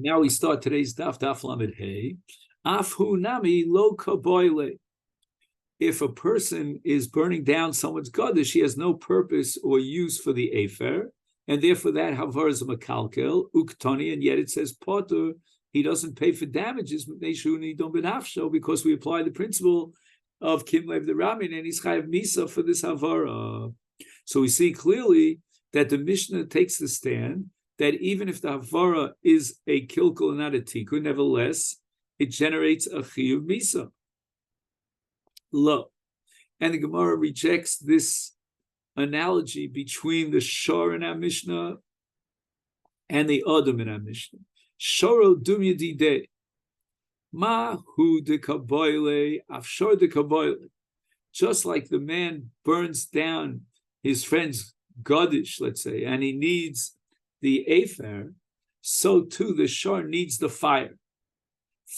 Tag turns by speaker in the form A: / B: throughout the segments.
A: Now we start today's daf lamed hey. Afhu nami lo kaboile. If a person is burning down someone's gaddish, he has no purpose or use for the afer, and therefore that havar is a makalkel uktoni, and yet it says potter. He doesn't pay for damages because we apply the principle of kimlev the ramin, and he's chayav misa for this havara. So we see clearly that the Mishnah takes the stand that even if the havara is a kilkel and not a tikkun, nevertheless, it generates a chiyuv misa. Lo. And the Gemara rejects this analogy between the shor in our Mishnah and the adam in our Mishnah. Shoro dumya didei. Ma hu de kaboile, afshor de kaboile. Just like the man burns down his friend's gaddish, let's say, and he needs the afer, so too the shor needs the fire.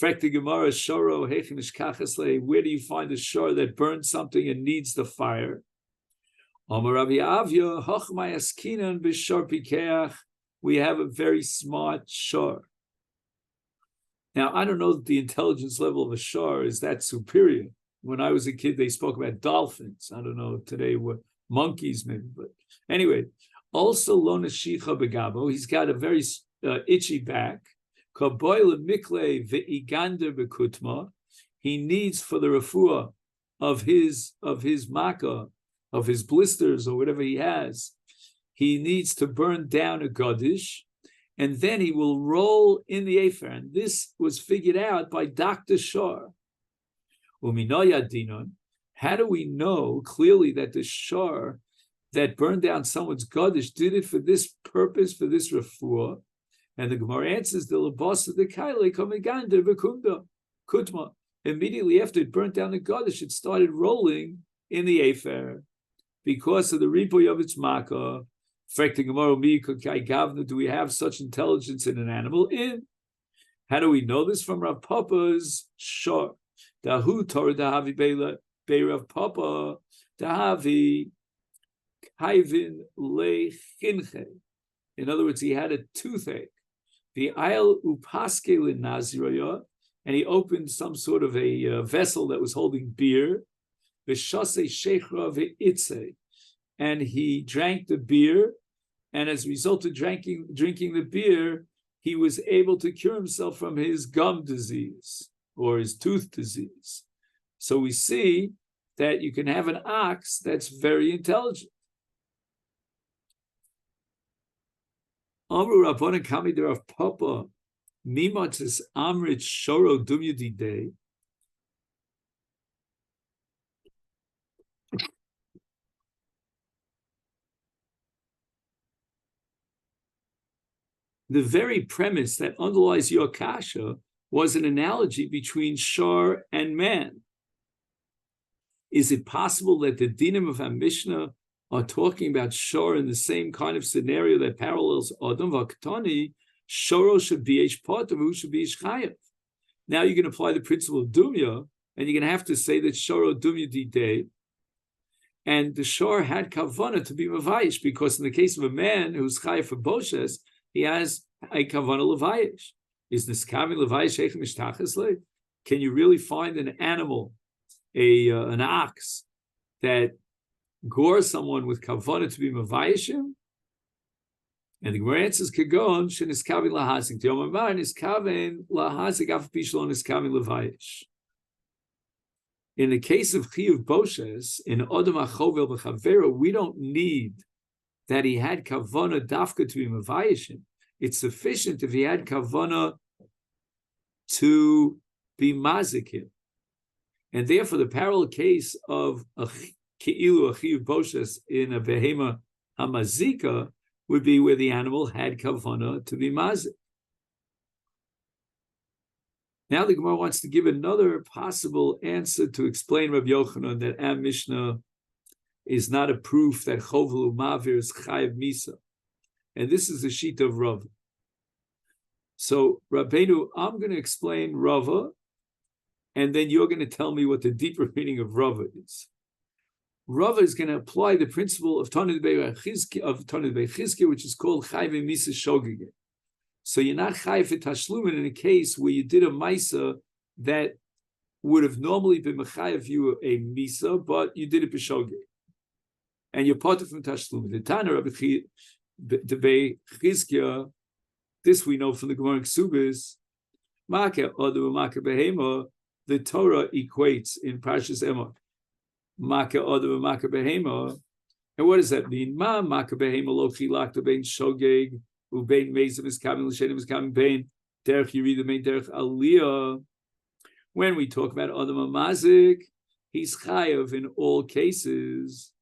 A: Where do you find the shor that burns something and needs the fire? We have a very smart shor. Now, I don't know that the intelligence level of a shor is that superior. When I was a kid, they spoke about dolphins. I don't know today what monkeys maybe, but anyway. Also, lona shicha begabo. He's got a very itchy back. Kaboyle mikle ve'igander bekutma. He needs for the refuah of his makkah, of his blisters or whatever he has. He needs to burn down a gaddish, and then he will roll in the afer. And this was figured out by Dr. Shor. Uminoya dinon. How do we know clearly that the shor that burned down someone's gaddish did it for this purpose, for this refuah? And the Gemara answers, the labasa the kaile komegander bekunda kutma. Immediately after it burnt down the gaddish, it started rolling in the afer because of the ripoy of its makkah. Do we have such intelligence in an animal? How do we know this? From Rav Papa's shor. Dahu Torah dahavi be Rav Papa dahavi kaivin lechinche. In other words, he had a toothache. The ayel upaske linaziraya, and he opened some sort of a vessel that was holding beer. V'shase sheichra ve'itze, and he drank the beer, and as a result of drinking the beer, he was able to cure himself from his gum disease or his tooth disease. So we see that you can have an ox that's very intelligent. Amru Rabbana Kami Derav Papa Mimatzis Amrit Shoro Dumyudidei. The very premise that underlies your kasha was an analogy between shor and man. Is it possible that the dinim of our Mishnah are talking about shor in the same kind of scenario that parallels Adam Vaktani? Shoro should be ish potav, who should be ish chayav. Now you can apply the principle of dumya, and you're going to have to say that shoro dumya didei, and the shor had kavana to be mavayish, because in the case of a man who's chayav for boshes, he has a kavana levayish. Is niskavi levayish echem mishtachas le? Can you really find an animal, an ox, that gore someone with kavana to be mavayishim? And the Gemara answers, "Kagon sheniskavi lahazik." The Yom Amar niskaven lahazik af pishlo niskavi levayish. In the case of chiyuv boshes in Odom achovel b'chavero, we don't need that he had kavana dafka to be mavayishim. It's sufficient if he had kavana to be mazikim. And therefore, the parallel case of a Ki'ilu Achiv Boshes in a Behema Hamazika would be where the animal had kavana to be mazik. Now the Gemara wants to give another possible answer to explain Rabbi Yochanan that our Mishnah is not a proof that Chovelu Mavir is Chayav Misa. And this is the sheet of Rava. So, Rabbeinu, I'm going to explain Rava, and then you're going to tell me what the deeper meaning of Rava is. Rava is going to apply the principle of Tanid Bechizki, which is called Chayve Misa Shogege. So you're not chayiv for tashlumin in a case where you did a maisa that would have normally been mechayev you a misa, but you did it b'shogeg, and you're part of from tashlumin. The Tana Rabbi Chizkiya, this we know from the Gemara Ksubis, Maka Odu Maka Behema, the Torah equates in Parshas Emor, Maka Odu Maka Behema. And what does that mean? Ma Maka Behema lo chilakta bein shogeg ubein meizim is coming l'shenim is coming bein derech yirida bein derech aliyah. When we talk about Adam Mazik, he's chayav in all cases,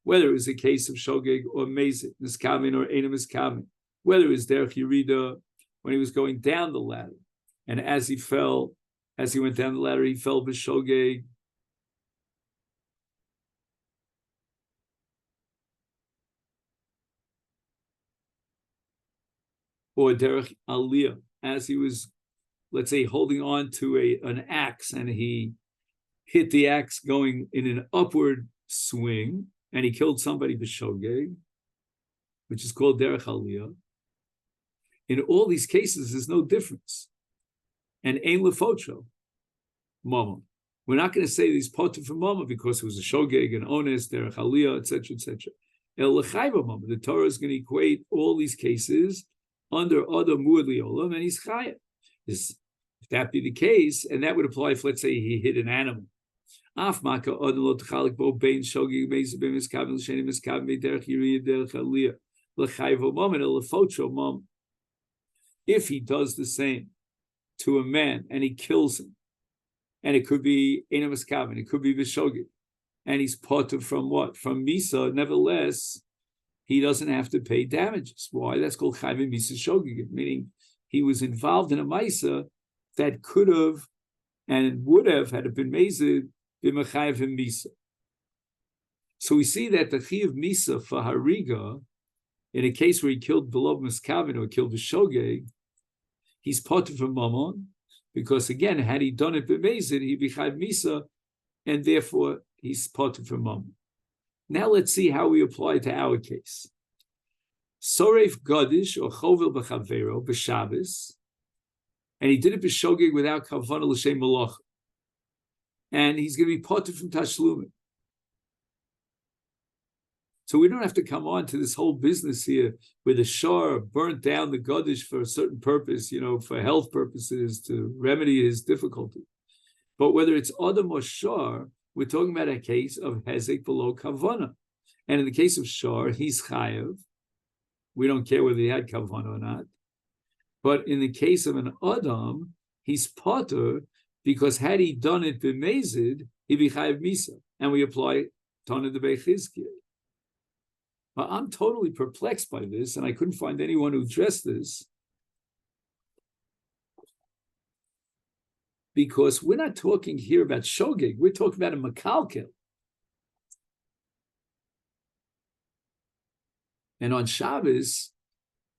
A: whether it was a case of shogeg or meizim, miskamin or enim miskamin, whether it was derech yirida when he was going down the ladder, and as he went down the ladder, he fell b'shogeg. Or derech aliyah, as he was, let's say, holding on to an axe, and he hit the axe going in an upward swing, and he killed somebody b'shogeg, which is called derech aliyah. In all these cases, there's no difference. And ein lefotro, mama. We're not going to say these potter for mama because it was a shogeg, an ones, derech aliyah, etc., etc. El lechayva mama. The Torah is going to equate all these cases under other muad liolam, and he's chayav. If that be the case, and that would apply if, let's say, he hit an animal. Af maka odin lo t'chalik bo bein shogeg meizu bein miskav l'sheni miskav mei derech yiriyah derech aliyah l'chayva mom and l'fotro mom. If he does the same to a man and he kills him, and it could be enim miskav, and it could be b'shogeg, and he's potter from what? From misa. Nevertheless, he doesn't have to pay damages. Why? That's called chayv misa shogeg, meaning he was involved in a misa that could have and would have, had it been mezid, been mechayev him misa. So we see that the chiyuv misa for hariga, in a case where he killed below miskavin or killed b'shogeg, he's potter from mammon, because again, had he done it b'mezid, he'd be chayev misa, and therefore he's potter from mammon. Now let's see how we apply to our case. Soref Gadish or Chovel b'Chavero b'Shabbos, and he did it b'Shogeg without Kavanah l'Shem Malach, and he's going to be potter from Tashlumin. So we don't have to come on to this whole business here where the Shar burnt down the Gadish for a certain purpose, for health purposes, to remedy his difficulty. But whether it's Adam or Shar, we're talking about a case of Hezek below Kavanah. And in the case of Shar, he's Chayav. We don't care whether he had Kavanah or not. But in the case of an Adam, he's Potter, because had he done it b'mezid, he'd be Chayav Misa. And we apply Tana de Bechizkiah. But I'm totally perplexed by this, and I couldn't find anyone who addressed this. Because we're not talking here about shogeg, we're talking about a makalkel. And on Shabbos,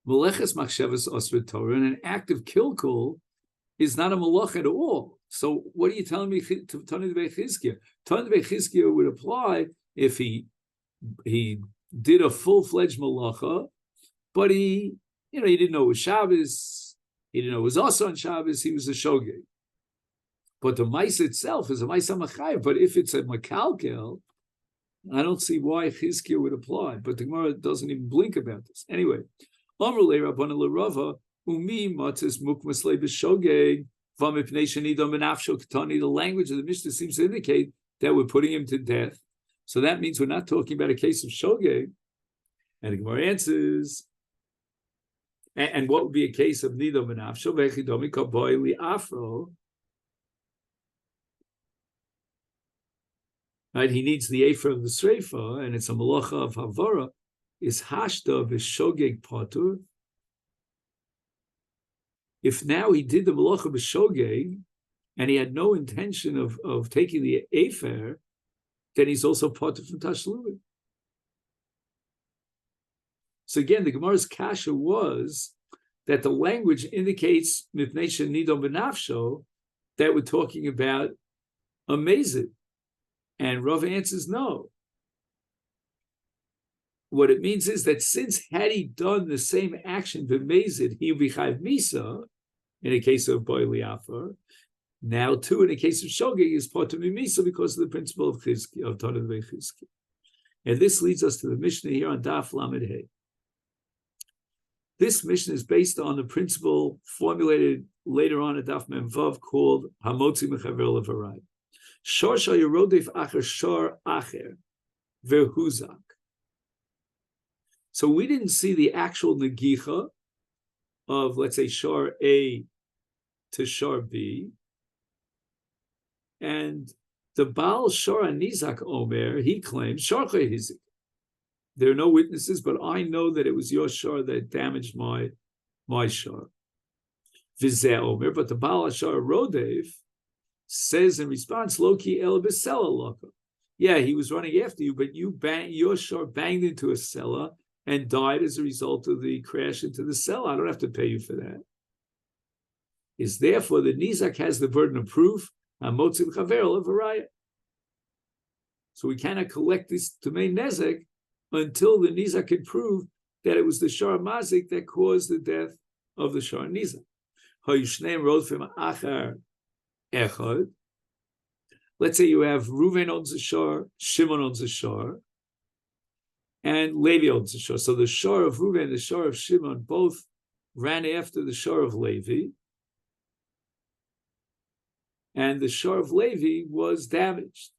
A: meleches machshavas osvet Torah, and an act of kilkul is not a malach at all. So what are you telling me to Tana de Bechizkiah? Tana de Bechizkiah would apply if he did a full-fledged malacha, but he didn't know it was Shabbos, he didn't know it was also on Shabbos, he was a shogeg. But the mice itself is a mice machayev. But if it's a makalkel, I don't see why Chizkiah would apply. But the Gemara doesn't even blink about this. Anyway, Amrulei Rabbana l'Rava umi matzis mukmas le'b'shogeg v'mipnei shenidam b'nafsho ketani. The language of the Mishnah seems to indicate that we're putting him to death. So that means we're not talking about a case of shogeg. And the Gemara answers, and what would be a case of nidam b'nafsho v'echidomi kaboi li'afro? Right, he needs the Ephra of the Sreifa, and it's a Malacha of Havara, is Hashda b'Shogeg Patur. If now he did the Malacha b'Shogeg, and he had no intention of taking the Ephra, then he's also Patur from Tashlumin. So again, the Gemara's kasha was that the language indicates Mipnei Shenidon B'Nafsho, that we're talking about a mezid. And Rav answers no. what it means is that since had he done the same action b'mezid, he would be chayv misa in a case of boili afar. Now, too, in a case of shogeg, is potem misa because of the principle of chizki, of Tanah Chizki. And this leads us to the Mishnah here on Daf Lamed Hey. This Mishnah is based on the principle formulated later on at Daf Mem Vav called Hamotzi Mechaver Levarai. Shor shayirodef acher shor acher verhuzak. So we didn't see the actual negicha of, let's say, shor A to shor B. And the Baal Shor Nizak Omer, he claims, Sharcha Hizik. There are no witnesses, but I know that it was your shor that damaged my shor. Vizeh Omer, but the Baal Shor Rodev says in response, Loki El B'Sela Loka. Yeah, he was running after you, but your shor banged into a cellar and died as a result of the crash into the cellar. I don't have to pay you for that. Is therefore the Nizak has the burden of proof. So we cannot collect this to main nezek until the nizak can prove that it was the shar mazik that caused the death of the shar nizak. Let's say you have Reuven owns a shar, Shimon owns a shar, and Levi owns a shar. So the shar of Reuven and the shar of Shimon both ran after the shar of Levi. And the shor of Levi was damaged.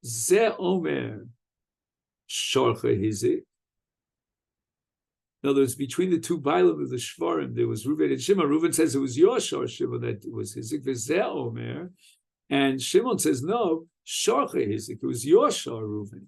A: Ze Omer Shorcha Hizik. In other words, between the two Bailam of the Shvarim, there was Reuven and Shimon. Reuven says it was your shor, Shimon, that was Hizik. Ze Omer. And Shimon says, no, Shorcha Hizik. It was your shor, Reuven.